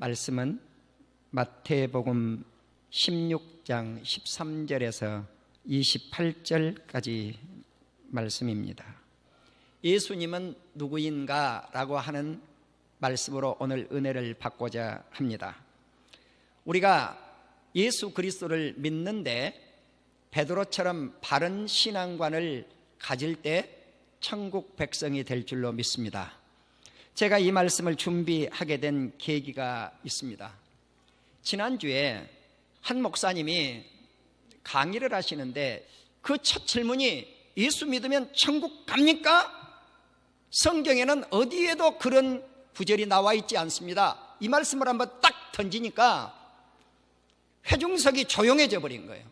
말씀은 마태복음 16장 13절에서 28절까지 말씀입니다. 예수님은 누구인가 라고 하는 말씀으로 오늘 은혜를 받고자 합니다. 우리가 예수 그리스도를 믿는데 베드로처럼 바른 신앙관을 가질 때 천국 백성이 될 줄로 믿습니다. 제가 이 말씀을 준비하게 된 계기가 있습니다. 지난주에 한 목사님이 강의를 하시는데 그 첫 질문이 예수 믿으면 천국 갑니까? 성경에는 어디에도 그런 구절이 나와 있지 않습니다. 이 말씀을 한번 딱 던지니까 회중석이 조용해져 버린 거예요.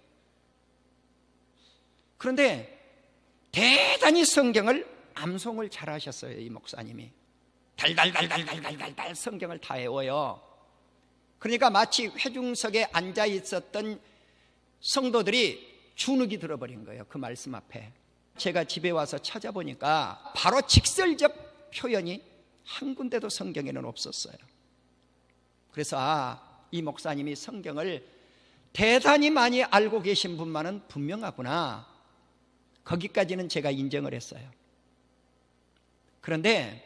그런데 대단히 성경을 암송을 잘 하셨어요. 이 목사님이 달달달달달달달 성경을 다 외워요. 그러니까 마치 회중석에 앉아 있었던 성도들이 주눅이 들어버린 거예요. 그 말씀 앞에. 제가 집에 와서 찾아보니까 바로 직설적 표현이 한 군데도 성경에는 없었어요. 그래서 이 목사님이 성경을 대단히 많이 알고 계신 분만은 분명하구나, 거기까지는 제가 인정을 했어요. 그런데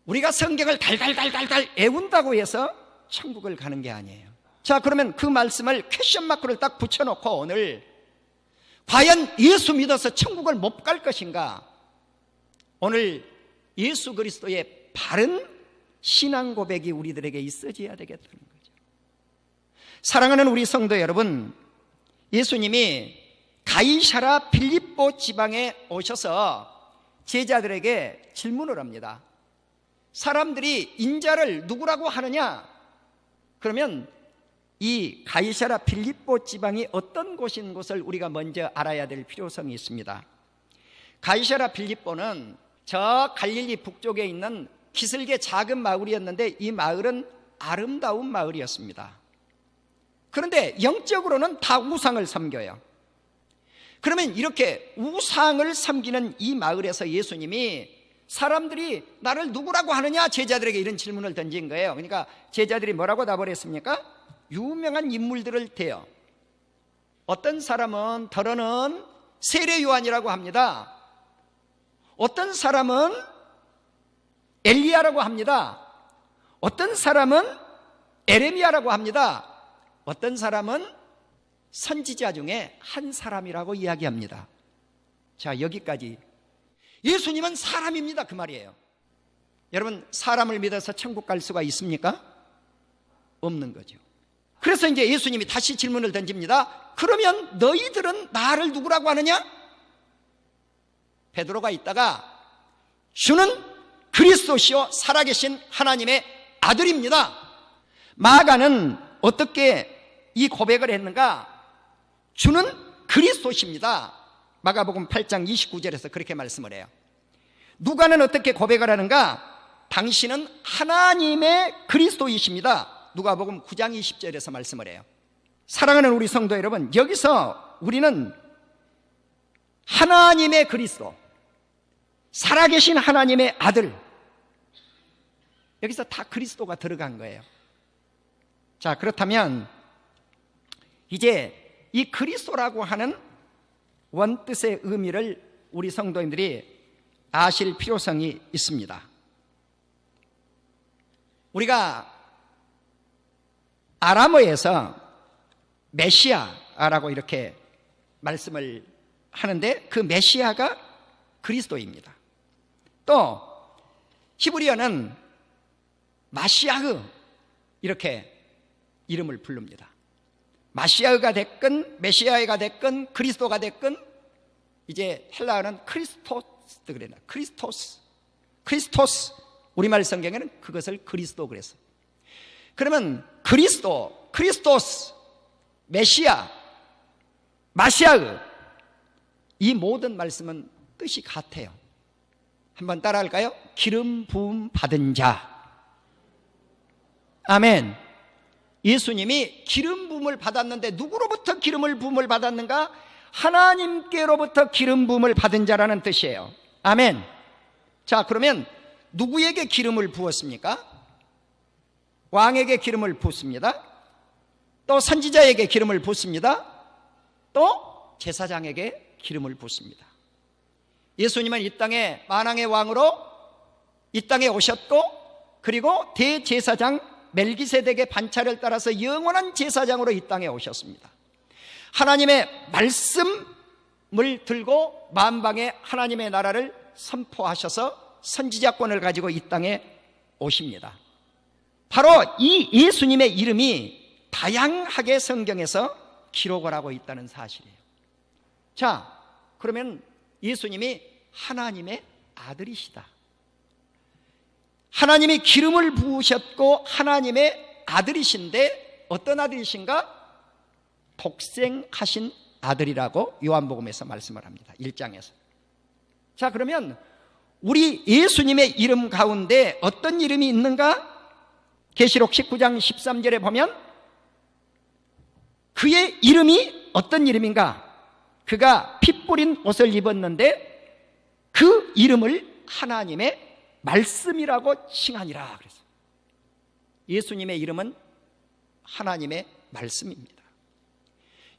우리가 성경을 달달달달달 외운다고 해서 천국을 가는 게 아니에요. 자, 그러면 그 말씀을 퀘션 마크를 딱 붙여놓고 오늘 과연 예수 믿어서 천국을 못 갈 것인가? 오늘 예수 그리스도의 바른 신앙 고백이 우리들에게 있어져야 되겠다는 거죠. 사랑하는 우리 성도 여러분, 예수님이 가이사라 빌립보 지방에 오셔서 제자들에게 질문을 합니다. 사람들이 인자를 누구라고 하느냐? 그러면 이 가이사라 빌립보 지방이 어떤 곳인 것을 우리가 먼저 알아야 될 필요성이 있습니다. 가이사라 빌립보는 저 갈릴리 북쪽에 있는 기슭의 작은 마을이었는데 이 마을은 아름다운 마을이었습니다. 그런데 영적으로는 다 우상을 섬겨요. 그러면 이렇게 우상을 섬기는 이 마을에서 예수님이 사람들이 나를 누구라고 하느냐? 제자들에게 이런 질문을 던진 거예요. 그러니까 제자들이 뭐라고 답을 했습니까? 유명한 인물들을 대요. 어떤 사람은 더러는 세례 요한이라고 합니다. 어떤 사람은 엘리야라고 합니다. 어떤 사람은 에레미야라고 합니다. 어떤 사람은 선지자 중에 한 사람이라고 이야기합니다. 자, 여기까지. 예수님은 사람입니다, 그 말이에요. 여러분, 사람을 믿어서 천국 갈 수가 있습니까? 없는 거죠. 그래서 이제 예수님이 다시 질문을 던집니다. 그러면 너희들은 나를 누구라고 하느냐? 베드로가 있다가 주는 그리스도시요 살아계신 하나님의 아들입니다. 마가는 어떻게 이 고백을 했는가? 주는 그리스도십니다. 마가복음 8장 29절에서 그렇게 말씀을 해요. 누가는 어떻게 고백을 하는가? 당신은 하나님의 그리스도이십니다. 누가복음 9장 20절에서 말씀을 해요. 사랑하는 우리 성도 여러분, 여기서 우리는 하나님의 그리스도, 살아계신 하나님의 아들, 여기서 다 그리스도가 들어간 거예요. 자, 그렇다면 이제 이 그리스도라고 하는 원뜻의 의미를 우리 성도님들이 아실 필요성이 있습니다. 우리가 아람어에서 메시아라고 이렇게 말씀을 하는데 그 메시아가 그리스도입니다. 또 히브리어는 마시아흐 이렇게 이름을 부릅니다. 마시아흐가 됐건 메시아가 됐건 그리스도가 됐건 이제 헬라어는 크리스토스 그랬나? 크리스토스 우리말 성경에는 그것을 그리스도 그랬어요. 그러면 그리스도, 크리스토스, 메시아, 마시아흐 이 모든 말씀은 뜻이 같아요. 한번 따라할까요? 기름 부음 받은 자. 아멘. 예수님이 기름 부음을 받았는데 누구로부터 기름을 부음을 받았는가? 하나님께로부터 기름 부음을 받은 자라는 뜻이에요. 아멘. 자, 그러면 누구에게 기름을 부었습니까? 왕에게 기름을 붓습니다. 또 선지자에게 기름을 붓습니다. 또 제사장에게 기름을 붓습니다. 예수님은 이 땅에 만왕의 왕으로 이 땅에 오셨고, 그리고 대제사장 멜기세덱의 반차를 따라서 영원한 제사장으로 이 땅에 오셨습니다. 하나님의 말씀을 들고 만방에 하나님의 나라를 선포하셔서 선지자권을 가지고 이 땅에 오십니다. 바로 이 예수님의 이름이 다양하게 성경에서 기록을 하고 있다는 사실이에요. 자, 그러면 예수님이 하나님의 아들이시다. 하나님이 기름을 부으셨고 하나님의 아들이신데 어떤 아들이신가? 독생하신 아들이라고 요한복음에서 말씀을 합니다. 1장에서. 자, 그러면 우리 예수님의 이름 가운데 어떤 이름이 있는가? 계시록 19장 13절에 보면 그의 이름이 어떤 이름인가? 그가 피 뿌린 옷을 입었는데 그 이름을 하나님의 말씀이라고 칭하니라 그랬어요. 예수님의 이름은 하나님의 말씀입니다.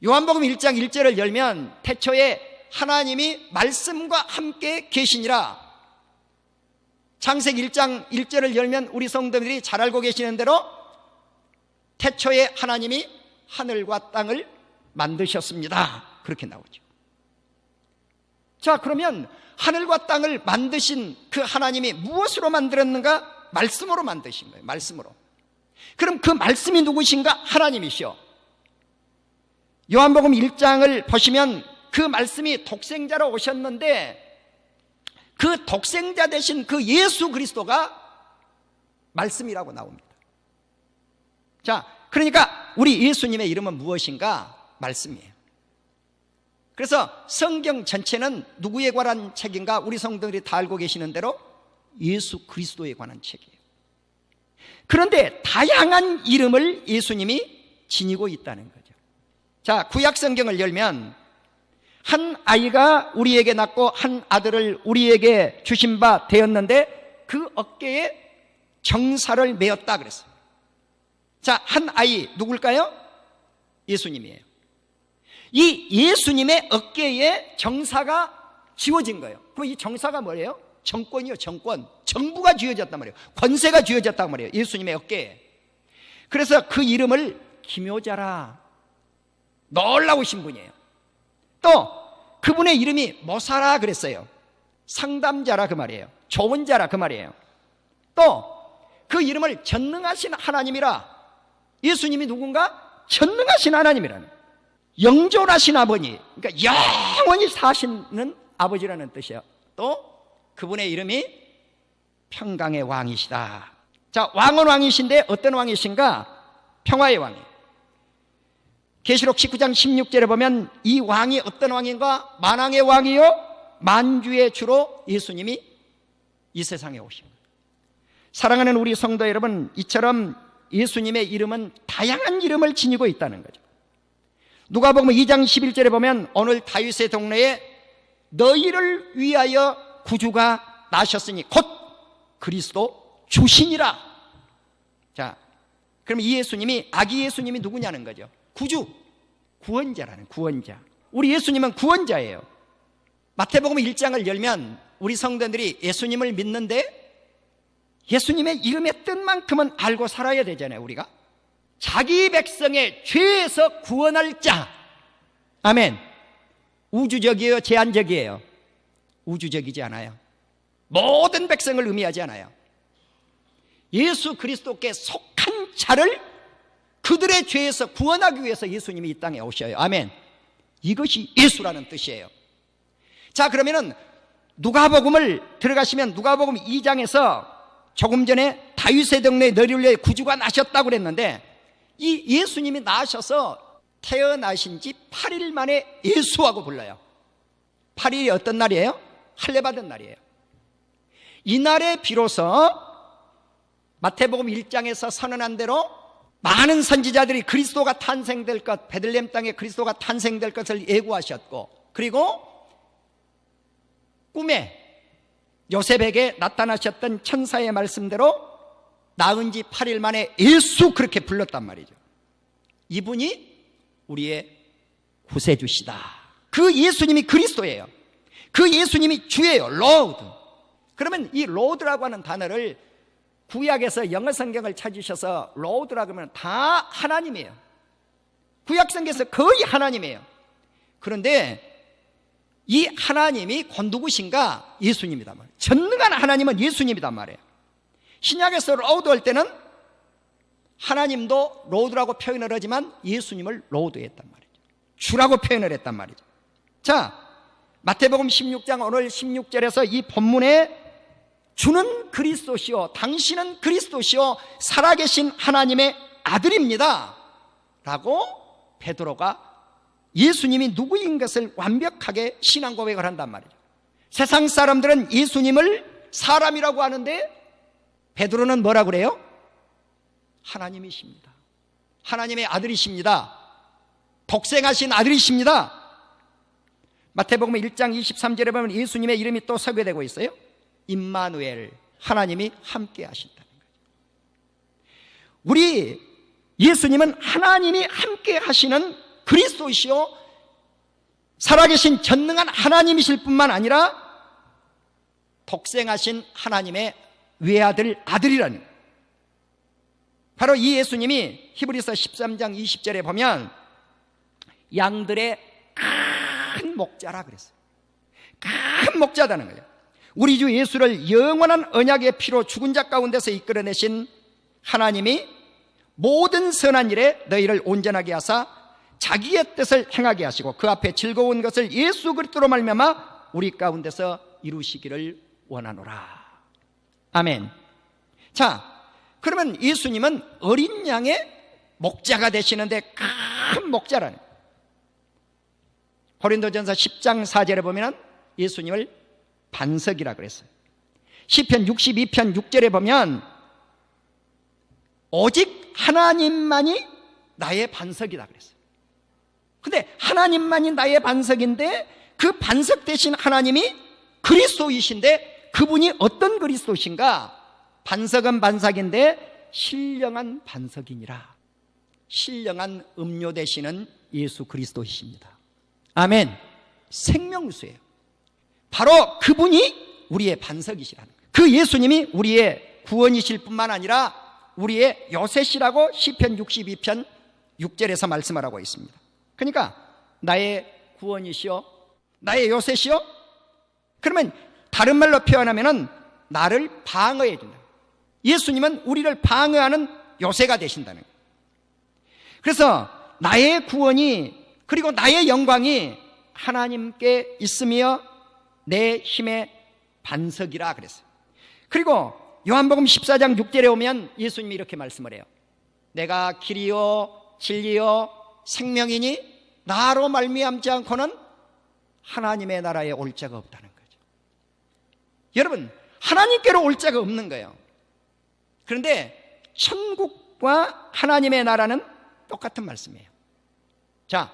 요한복음 1장 1절을 열면 태초에 하나님이 말씀과 함께 계시니라. 창세기 1장 1절을 열면 우리 성도들이 잘 알고 계시는 대로 태초에 하나님이 하늘과 땅을 만드셨습니다. 그렇게 나오죠. 자, 그러면 하늘과 땅을 만드신 그 하나님이 무엇으로 만들었는가? 말씀으로 만드신 거예요. 말씀으로. 그럼 그 말씀이 누구신가? 하나님이시오. 요한복음 1장을 보시면 그 말씀이 독생자로 오셨는데 그 독생자 되신 그 예수 그리스도가 말씀이라고 나옵니다. 자, 그러니까 우리 예수님의 이름은 무엇인가? 말씀이에요. 그래서 성경 전체는 누구에 관한 책인가? 우리 성도들이 다 알고 계시는 대로 예수 그리스도에 관한 책이에요. 그런데 다양한 이름을 예수님이 지니고 있다는 거죠. 자, 구약 성경을 열면 한 아이가 우리에게 낳고 한 아들을 우리에게 주신 바 되었는데 그 어깨에 정사를 메었다 그랬어요. 자, 한 아이 누굴까요? 예수님이에요. 이 예수님의 어깨에 정사가 쥐어진 거예요. 그럼 이 정사가 뭐예요? 정권이요, 정권. 정부가 쥐어졌단 말이에요. 권세가 쥐어졌단 말이에요. 예수님의 어깨에. 그래서 그 이름을 기묘자라. 놀라우신 분이에요. 또 그분의 이름이 모사라 그랬어요. 상담자라 그 말이에요. 좋은 자라 그 말이에요. 또 그 이름을 전능하신 하나님이라. 예수님이 누군가? 전능하신 하나님이라는, 영존하신 아버지, 그러니까 영원히 사시는 아버지라는 뜻이에요. 또 그분의 이름이 평강의 왕이시다. 자, 왕은 왕이신데 어떤 왕이신가? 평화의 왕이에요. 계시록 19장 16절에 보면 이 왕이 어떤 왕인가? 만왕의 왕이요 만주의 주로 예수님이 이 세상에 오신 거예요. 사랑하는 우리 성도 여러분, 이처럼 예수님의 이름은 다양한 이름을 지니고 있다는 거죠. 누가복음 2장 11절에 보면 오늘 다윗의 동네에 너희를 위하여 구주가 나셨으니 곧 그리스도 주시니라. 자, 그럼 이 예수님이, 아기 예수님이 누구냐는 거죠. 구주, 구원자라는, 구원자. 우리 예수님은 구원자예요. 마태복음 1장을 열면 우리 성도들이 예수님을 믿는데 예수님의 이름의 뜻만큼은 알고 살아야 되잖아요. 우리가 자기 백성의 죄에서 구원할 자. 아멘. 우주적이에요, 제한적이에요? 우주적이지 않아요. 모든 백성을 의미하지 않아요. 예수 그리스도께 속한 자를 그들의 죄에서 구원하기 위해서 예수님이 이 땅에 오셔요. 아멘. 이것이 예수라는 뜻이에요. 자, 그러면은 누가복음을 들어가시면 누가복음 2장에서 조금 전에 다윗의 동네에 너희를 위해 구주가 나셨다고 그랬는데 이 예수님이 나셔서 태어나신 지 8일 만에 예수하고 불러요. 8일이 어떤 날이에요? 할례받은 날이에요. 이날에 비로소 마태복음 1장에서 선언한 대로 많은 선지자들이 그리스도가 탄생될 것, 베들레헴 땅에 그리스도가 탄생될 것을 예고하셨고, 그리고 꿈에 요셉에게 나타나셨던 천사의 말씀대로 낳은 지 8일 만에 예수 그렇게 불렀단 말이죠. 이분이 우리의 구세주시다. 그 예수님이 그리스도예요. 그 예수님이 주예요. 로드. 그러면 이 로드라고 하는 단어를 구약에서 영어 성경을 찾으셔서 로드라고 하면 다 하나님이에요. 구약 성경에서 거의 하나님이에요. 그런데 이 하나님이 곧 누구신가? 예수님이단 말이에요. 전능한 하나님은 예수님이단 말이에요. 신약에서 로드 할 때는 하나님도 로드라고 표현을 하지만 예수님을 로드 했단 말이죠. 주라고 표현을 했단 말이죠. 자, 마태복음 16장 오늘 16절에서 이 본문에 주는 그리스도시요 당신은 그리스도시요 살아계신 하나님의 아들입니다 라고 베드로가 예수님이 누구인 것을 완벽하게 신앙 고백을 한단 말이죠. 세상 사람들은 예수님을 사람이라고 하는데 베드로는 뭐라고 그래요? 하나님이십니다. 하나님의 아들이십니다. 독생하신 아들이십니다. 마태복음 1장 23절에 보면 예수님의 이름이 또 소개되고 있어요. 임마누엘, 하나님이 함께 하신다는 거죠. 우리 예수님은 하나님이 함께 하시는 그리스도이시요 살아계신 전능한 하나님이실 뿐만 아니라 독생하신 하나님의 외아들, 아들이라는 거예요. 바로 이 예수님이 히브리서 13장 20절에 보면 양들의 큰 목자라 그랬어요. 큰 목자다는 거예요. 우리 주 예수를 영원한 언약의 피로 죽은 자 가운데서 이끌어내신 하나님이 모든 선한 일에 너희를 온전하게 하사 자기의 뜻을 행하게 하시고 그 앞에 즐거운 것을 예수 그리스도로 말미암아 우리 가운데서 이루시기를 원하노라. 아멘. 자, 그러면 예수님은 어린 양의 목자가 되시는데 큰 목자라는 거예요. 고린도전서 10장 4절에 보면 예수님을 반석이라 그랬어요. 시편 62편 6절에 보면 오직 하나님만이 나의 반석이다 그랬어요. 근데 하나님만이 나의 반석인데 그 반석 대신 하나님이 그리스도이신데 그분이 어떤 그리스도신가? 반석은 반석인데 신령한 반석이니라. 신령한 음료 되시는 예수 그리스도이십니다. 아멘. 생명수예요. 바로 그분이 우리의 반석이시라는 거예요. 그 예수님이 우리의 구원이실 뿐만 아니라 우리의 요새시라고 시편 62편 6절에서 말씀을 하고 있습니다. 그러니까 나의 구원이시여, 나의 요새시여. 그러면 다른 말로 표현하면 나를 방어해 준다. 예수님은 우리를 방어하는 요새가 되신다는 거예요. 그래서 나의 구원이 그리고 나의 영광이 하나님께 있으며 내 힘의 반석이라 그랬어요. 그리고 요한복음 14장 6절에 오면 예수님이 이렇게 말씀을 해요. 내가 길이요 진리요 생명이니 나로 말미암지 않고는 하나님의 나라에 올 자가 없다는 거죠. 여러분, 하나님께로 올 자가 없는 거예요. 그런데 천국과 하나님의 나라는 똑같은 말씀이에요. 자,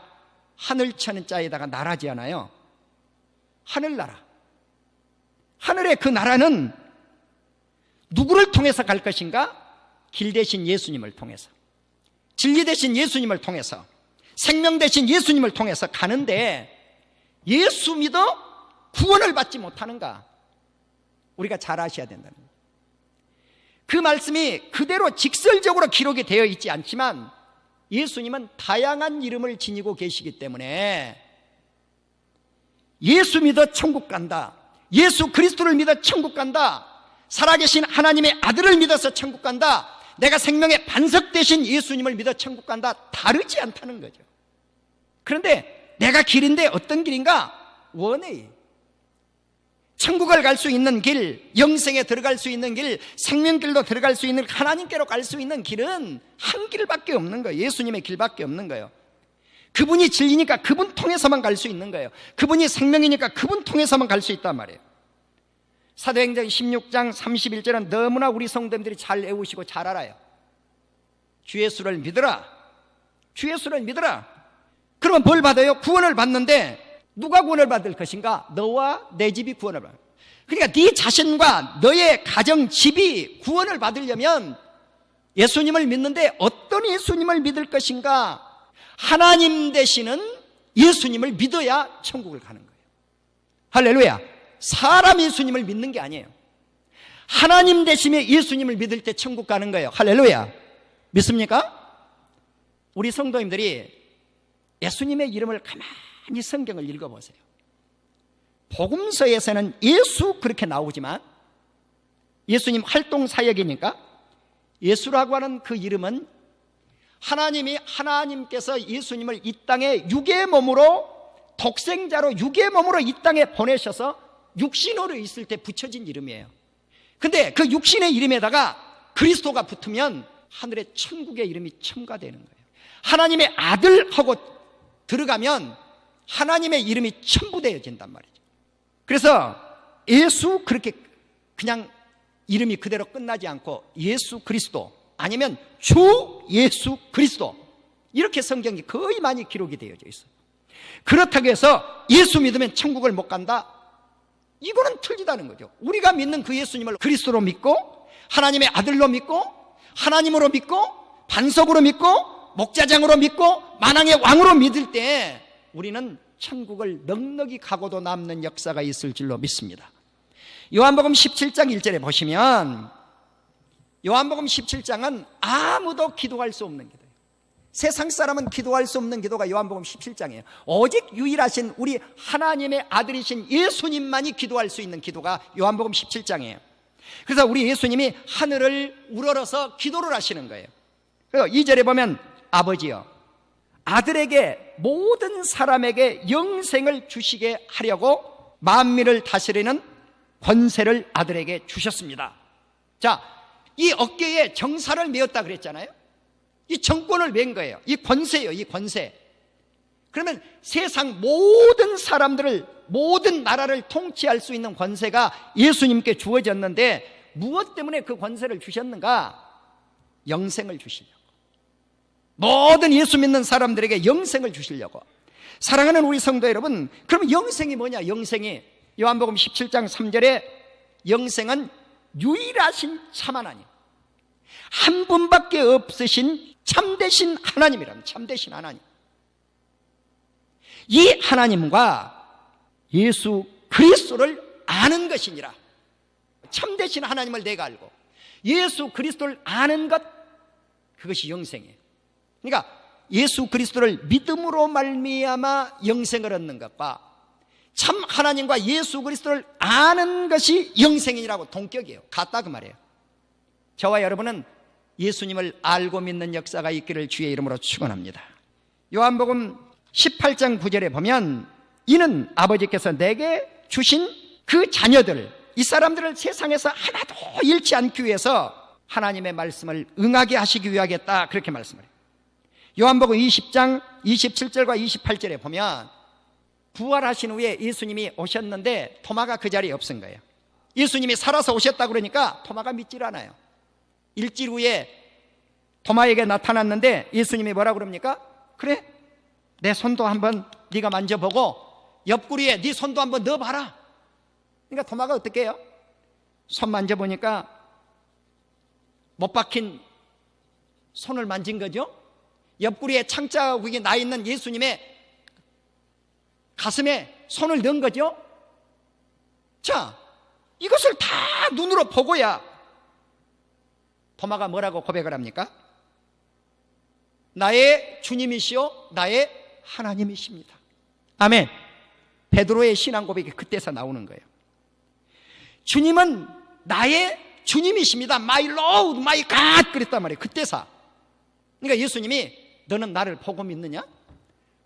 하늘 쳐는 자에다가 나라지 않아요. 하늘나라. 하늘의 그 나라는 누구를 통해서 갈 것인가? 길 대신 예수님을 통해서, 진리 대신 예수님을 통해서, 생명 대신 예수님을 통해서 가는데 예수 믿어 구원을 받지 못하는가? 우리가 잘 아셔야 된다는 거예요. 그 말씀이 그대로 직설적으로 기록이 되어 있지 않지만 예수님은 다양한 이름을 지니고 계시기 때문에 예수 믿어 천국 간다, 예수 그리스도를 믿어 천국 간다, 살아계신 하나님의 아들을 믿어서 천국 간다, 내가 생명의 반석 되신 예수님을 믿어 천국 간다, 다르지 않다는 거죠. 그런데 내가 길인데 어떤 길인가? 원웨이. 천국을 갈 수 있는 길, 영생에 들어갈 수 있는 길, 생명길로 들어갈 수 있는, 하나님께로 갈 수 있는 길은 한 길밖에 없는 거예요. 예수님의 길밖에 없는 거예요. 그분이 진리니까 그분 통해서만 갈 수 있는 거예요. 그분이 생명이니까 그분 통해서만 갈 수 있단 말이에요. 사도행전 16장 31절은 너무나 우리 성도님들이 잘 외우시고 잘 알아요. 주 예수를 믿으라. 주 예수를 믿으라. 그러면 뭘 받아요? 구원을 받는데 누가 구원을 받을 것인가? 너와 내 집이 구원을 받아요. 그러니까 네 자신과 너의 가정, 집이 구원을 받으려면 예수님을 믿는데 어떤 예수님을 믿을 것인가? 하나님 되시는 예수님을 믿어야 천국을 가는 거예요. 할렐루야. 사람 예수님을 믿는 게 아니에요. 하나님 되심의 예수님을 믿을 때 천국 가는 거예요. 할렐루야. 믿습니까? 우리 성도님들이 예수님의 이름을 가만히 성경을 읽어보세요. 복음서에서는 예수 그렇게 나오지만 예수님 활동 사역이니까 예수라고 하는 그 이름은 하나님께서 예수님을 이 땅에 육의 몸으로, 독생자로 육의 몸으로 이 땅에 보내셔서 육신으로 있을 때 붙여진 이름이에요. 근데 그 육신의 이름에다가 그리스도가 붙으면 하늘의 천국의 이름이 첨가되는 거예요. 하나님의 아들하고 들어가면 하나님의 이름이 첨부되어진단 말이죠. 그래서 예수 그렇게 그냥 이름이 그대로 끝나지 않고 예수 그리스도 아니면 주 예수 그리스도 이렇게 성경이 거의 많이 기록이 되어져 있어요. 그렇다고 해서 예수 믿으면 천국을 못 간다? 이거는 틀리다는 거죠. 우리가 믿는 그 예수님을 그리스도로 믿고 하나님의 아들로 믿고 하나님으로 믿고 반석으로 믿고 목자장으로 믿고 만왕의 왕으로 믿을 때 우리는 천국을 넉넉히 가고도 남는 역사가 있을 줄로 믿습니다. 요한복음 17장 1절에 보시면 요한복음 17장은 아무도 기도할 수 없는 기도예요. 세상 사람은 기도할 수 없는 기도가 요한복음 17장이에요. 오직 유일하신 우리 하나님의 아들이신 예수님만이 기도할 수 있는 기도가 요한복음 17장이에요. 그래서 우리 예수님이 하늘을 우러러서 기도를 하시는 거예요. 그래서 2절에 보면 아버지여 아들에게 모든 사람에게 영생을 주시게 하려고 만민을 다스리는 권세를 아들에게 주셨습니다. 자, 이 어깨에 정사를 메었다 그랬잖아요. 이 정권을 맨 거예요. 이 권세예요. 이 권세. 그러면 세상 모든 사람들을, 모든 나라를 통치할 수 있는 권세가 예수님께 주어졌는데 무엇 때문에 그 권세를 주셨는가? 영생을 주시려고. 모든 예수 믿는 사람들에게 영생을 주시려고. 사랑하는 우리 성도 여러분, 그럼 영생이 뭐냐? 영생이 요한복음 17장 3절에 영생은 유일하신 참 하나님, 한 분밖에 없으신 참되신 하나님이라는, 참되신 하나님, 이 하나님과 예수 그리스도를 아는 것이니라. 참되신 하나님을 내가 알고 예수 그리스도를 아는 것, 그것이 영생이에요. 그러니까 예수 그리스도를 믿음으로 말미암아 영생을 얻는 것과 참 하나님과 예수 그리스도를 아는 것이 영생이라고 동격이에요. 같다 그 말이에요. 저와 여러분은 예수님을 알고 믿는 역사가 있기를 주의 이름으로 축원합니다. 요한복음 18장 9절에 보면 이는 아버지께서 내게 주신 그 자녀들, 이 사람들을 세상에서 하나도 잃지 않기 위해서 하나님의 말씀을 응하게 하시기 위하겠다, 그렇게 말씀을 해요. 요한복음 20장 27절과 28절에 보면 부활하신 후에 예수님이 오셨는데 토마가 그 자리에 없은 거예요. 예수님이 살아서 오셨다 그러니까 토마가 믿질 않아요. 일주일 후에 토마에게 나타났는데 예수님이 뭐라 그럽니까? 그래, 내 손도 한번 네가 만져보고 옆구리에 네 손도 한번 넣어봐라. 그러니까 토마가 어떻게 해요? 손 만져보니까 못 박힌 손을 만진 거죠. 옆구리에 창자국이 나 있는 예수님의 가슴에 손을 넣은 거죠. 자, 이것을 다 눈으로 보고야 토마가 뭐라고 고백을 합니까? 나의 주님이시요 나의 하나님이십니다. 아멘. 베드로의 신앙 고백이 그때서 나오는 거예요. 주님은 나의 주님이십니다. My Lord, my God 그랬단 말이에요. 그때서. 그러니까 예수님이 너는 나를 보고 믿느냐?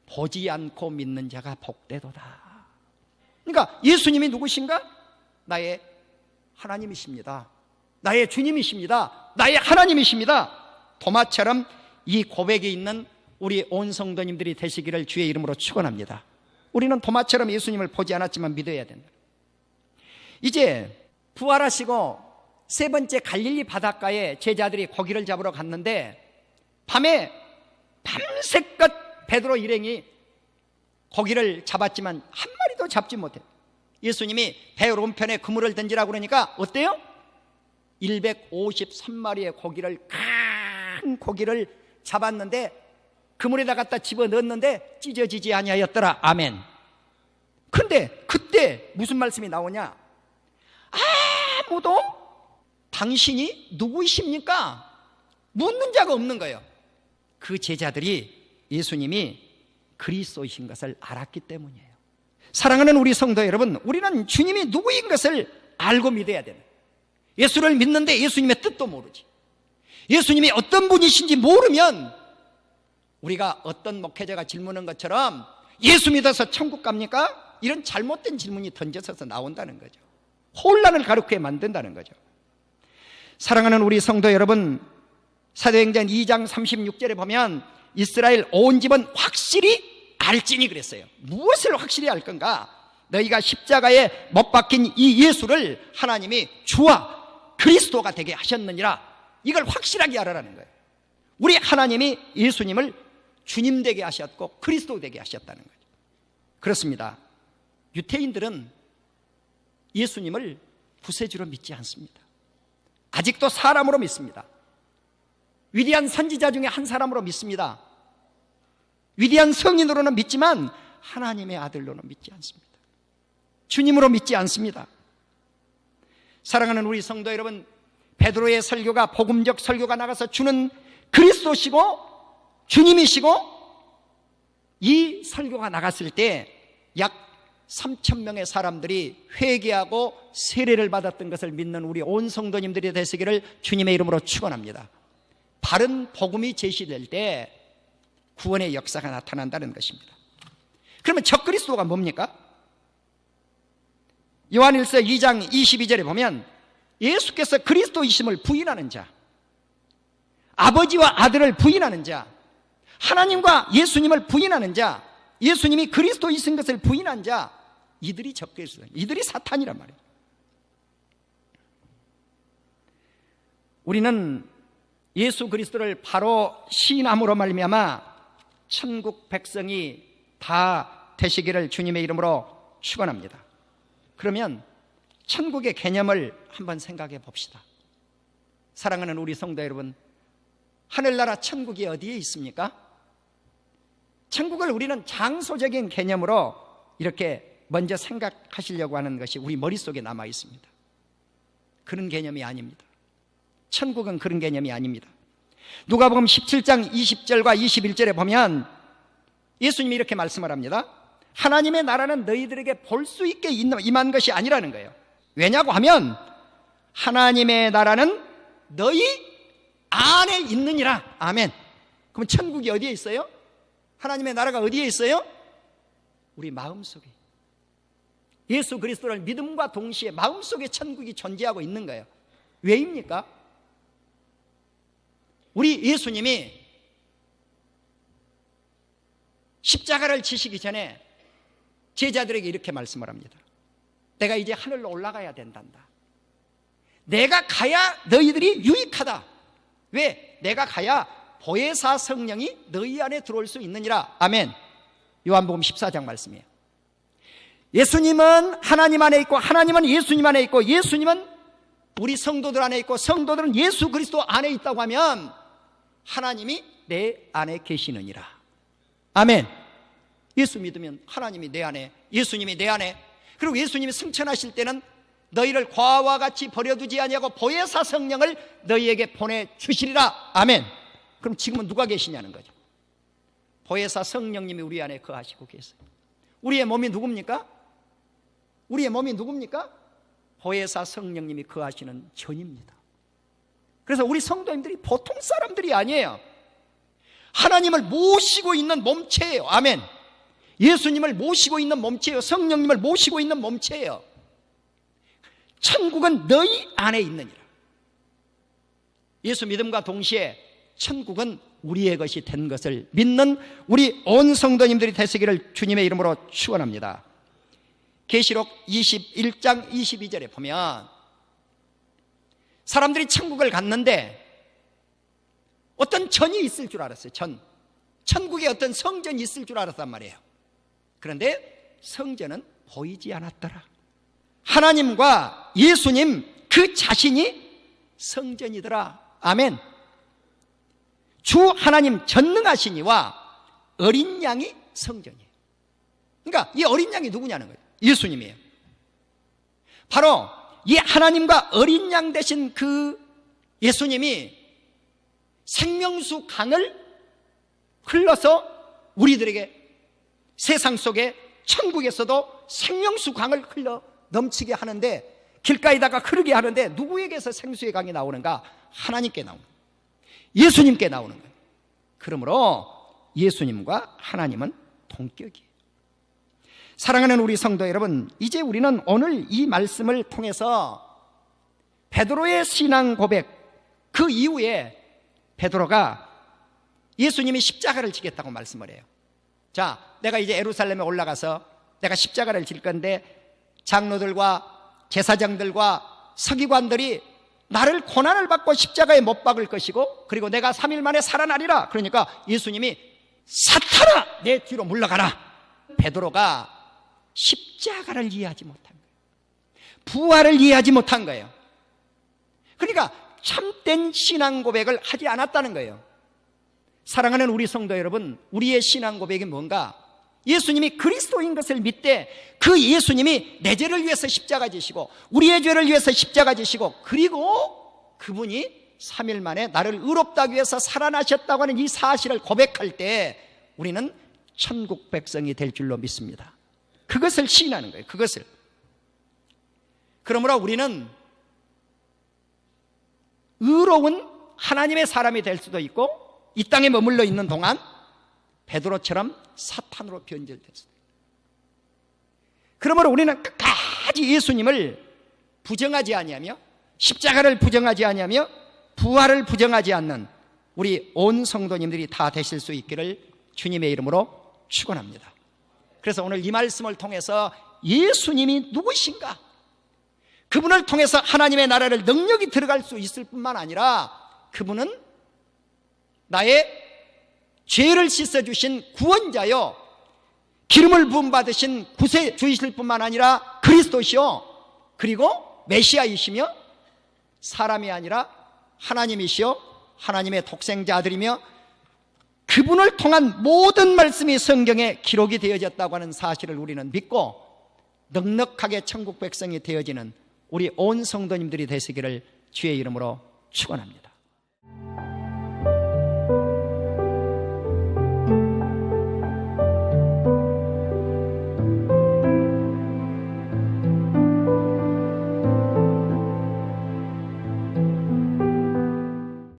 보지 않고 믿는 자가 복되도다. 그러니까 예수님이 누구신가? 나의 하나님이십니다. 나의 주님이십니다. 나의 하나님이십니다. 토마처럼 이 고백이 있는 우리 온 성도님들이 되시기를 주의 이름으로 축원합니다. 우리는 토마처럼 예수님을 보지 않았지만 믿어야 된다. 이제 부활하시고 세 번째 갈릴리 바닷가에 제자들이 고기를 잡으러 갔는데 밤에 밤새껏 베드로 일행이 고기를 잡았지만 한 마리도 잡지 못해. 예수님이 배 오른편에 그물을 던지라고 그러니까 어때요? 153마리의 고기를 큰 고기를 잡았는데 그물에다 갖다 집어넣었는데 찢어지지 아니하였더라. 아멘. 근데 그때 무슨 말씀이 나오냐? 아무도 당신이 누구이십니까? 묻는 자가 없는 거예요. 그 제자들이 예수님이 그리스도이신 것을 알았기 때문이에요. 사랑하는 우리 성도 여러분, 우리는 주님이 누구인 것을 알고 믿어야 되는, 예수를 믿는데 예수님의 뜻도 모르지, 예수님이 어떤 분이신지 모르면 우리가 어떤 목회자가 질문한 것처럼 예수 믿어서 천국 갑니까? 이런 잘못된 질문이 던져져서 나온다는 거죠. 혼란을 가르치게 만든다는 거죠. 사랑하는 우리 성도 여러분, 사도행전 2장 36절에 보면 이스라엘 온 집은 확실히 알지니 그랬어요. 무엇을 확실히 알 건가? 너희가 십자가에 못 박힌 이 예수를 하나님이 주와 그리스도가 되게 하셨느니라. 이걸 확실하게 알아라는 거예요. 우리 하나님이 예수님을 주님 되게 하셨고 그리스도 되게 하셨다는 거죠. 그렇습니다. 유태인들은 예수님을 구세주로 믿지 않습니다. 아직도 사람으로 믿습니다. 위대한 선지자 중에 한 사람으로 믿습니다. 위대한 성인으로는 믿지만 하나님의 아들로는 믿지 않습니다. 주님으로 믿지 않습니다. 사랑하는 우리 성도 여러분, 베드로의 설교가, 복음적 설교가 나가서 주는 그리스도시고 주님이시고, 이 설교가 나갔을 때 약 3,000명의 사람들이 회개하고 세례를 받았던 것을 믿는 우리 온 성도님들이 되시기를 주님의 이름으로 축원합니다. 바른 복음이 제시될 때 구원의 역사가 나타난다는 것입니다. 그러면 적그리스도가 뭡니까? 요한일서 2장 22절에 보면 예수께서 그리스도이심을 부인하는 자, 아버지와 아들을 부인하는 자, 하나님과 예수님을 부인하는 자, 예수님이 그리스도이신 것을 부인한 자, 이들이 적그리스도, 이들이 사탄이란 말이에요. 우리는 예수 그리스도를 바로 시인함으로 말미암아 천국 백성이 다 되시기를 주님의 이름으로 축원합니다. 그러면 천국의 개념을 한번 생각해 봅시다. 사랑하는 우리 성도 여러분, 하늘나라 천국이 어디에 있습니까? 천국을 우리는 장소적인 개념으로 이렇게 먼저 생각하시려고 하는 것이 우리 머릿속에 남아 있습니다. 그런 개념이 아닙니다. 천국은 그런 개념이 아닙니다. 누가복음 17장 20절과 21절에 보면 예수님이 이렇게 말씀을 합니다. 하나님의 나라는 너희들에게 볼 수 있게 임한 것이 아니라는 거예요. 왜냐고 하면 하나님의 나라는 너희 안에 있느니라. 아멘. 그럼 천국이 어디에 있어요? 하나님의 나라가 어디에 있어요? 우리 마음속에. 예수 그리스도를 믿음과 동시에 마음속에 천국이 존재하고 있는 거예요. 왜입니까? 우리 예수님이 십자가를 지시기 전에 제자들에게 이렇게 말씀을 합니다. 내가 이제 하늘로 올라가야 된단다. 내가 가야 너희들이 유익하다. 왜? 내가 가야 보혜사 성령이 너희 안에 들어올 수 있느니라. 아멘. 요한복음 14장 말씀이에요. 예수님은 하나님 안에 있고 하나님은 예수님 안에 있고 예수님은 우리 성도들 안에 있고 성도들은 예수 그리스도 안에 있다고 하면 하나님이 내 안에 계시느니라. 아멘. 예수 믿으면 하나님이 내 안에, 예수님이 내 안에, 그리고 예수님이 승천하실 때는 너희를 과와 같이 버려두지 아니하고 보혜사 성령을 너희에게 보내주시리라. 아멘. 그럼 지금은 누가 계시냐는 거죠. 보혜사 성령님이 우리 안에 거하시고 계세요. 우리의 몸이 누굽니까? 우리의 몸이 누굽니까? 보혜사 성령님이 거하시는 전입니다. 그래서 우리 성도님들이 보통 사람들이 아니에요. 하나님을 모시고 있는 몸체예요. 아멘. 예수님을 모시고 있는 몸체예요. 성령님을 모시고 있는 몸체예요. 천국은 너희 안에 있느니라. 예수 믿음과 동시에 천국은 우리의 것이 된 것을 믿는 우리 온 성도님들이 되시기를 주님의 이름으로 축원합니다. 계시록 21장 22절에 보면 사람들이 천국을 갔는데 어떤 전이 있을 줄 알았어요. 천국에 어떤 성전이 있을 줄 알았단 말이에요. 그런데 성전은 보이지 않았더라. 하나님과 예수님 그 자신이 성전이더라. 아멘. 주 하나님 전능하시니와 어린 양이 성전이에요. 그러니까 이 어린 양이 누구냐는 거예요. 예수님이에요. 바로 이 하나님과 어린 양 되신 그 예수님이 생명수 강을 흘러서 우리들에게 세상 속에 천국에서도 생명수 강을 흘러 넘치게 하는데, 길가에다가 흐르게 하는데 누구에게서 생수의 강이 나오는가? 하나님께 나오는 거예요. 예수님께 나오는 거예요. 그러므로 예수님과 하나님은 동격이에요. 사랑하는 우리 성도 여러분, 이제 우리는 오늘 이 말씀을 통해서 베드로의 신앙 고백, 그 이후에 베드로가 예수님이 십자가를 지겠다고 말씀을 해요. 자, 내가 이제 예루살렘에 올라가서 내가 십자가를 질 건데 장로들과 제사장들과 서기관들이 나를 고난을 받고 십자가에 못 박을 것이고, 그리고 내가 3일 만에 살아나리라. 그러니까 예수님이 사탄아 내 뒤로 물러가라. 베드로가 십자가를 이해하지 못한 거예요. 부활을 이해하지 못한 거예요. 그러니까 참된 신앙 고백을 하지 않았다는 거예요. 사랑하는 우리 성도 여러분, 우리의 신앙 고백이 뭔가? 예수님이 그리스도인 것을 믿되 그 예수님이 내 죄를 위해서 십자가 지시고 우리의 죄를 위해서 십자가 지시고, 그리고 그분이 3일 만에 나를 의롭다 하기 위해서 살아나셨다고 하는 이 사실을 고백할 때 우리는 천국 백성이 될 줄로 믿습니다. 그것을 시인하는 거예요. 그것을. 그러므로 우리는 의로운 하나님의 사람이 될 수도 있고, 이 땅에 머물러 있는 동안 베드로처럼 사탄으로 변절됐어요. 그러므로 우리는 끝까지 예수님을 부정하지 아니하며, 십자가를 부정하지 아니하며, 부활을 부정하지 않는 우리 온 성도님들이 다 되실 수 있기를 주님의 이름으로 축원합니다. 그래서 오늘 이 말씀을 통해서 예수님이 누구신가, 그분을 통해서 하나님의 나라를 능력이 들어갈 수 있을 뿐만 아니라 그분은 나의 죄를 씻어주신 구원자요, 기름을 부음받으신 구세주이실 뿐만 아니라 그리스도시요, 그리고 메시아이시며 사람이 아니라 하나님이시요 하나님의 독생자 아들이며, 그분을 통한 모든 말씀이 성경에 기록이 되어졌다고 하는 사실을 우리는 믿고 넉넉하게 천국 백성이 되어지는 우리 온 성도님들이 되시기를 주의 이름으로 축원합니다.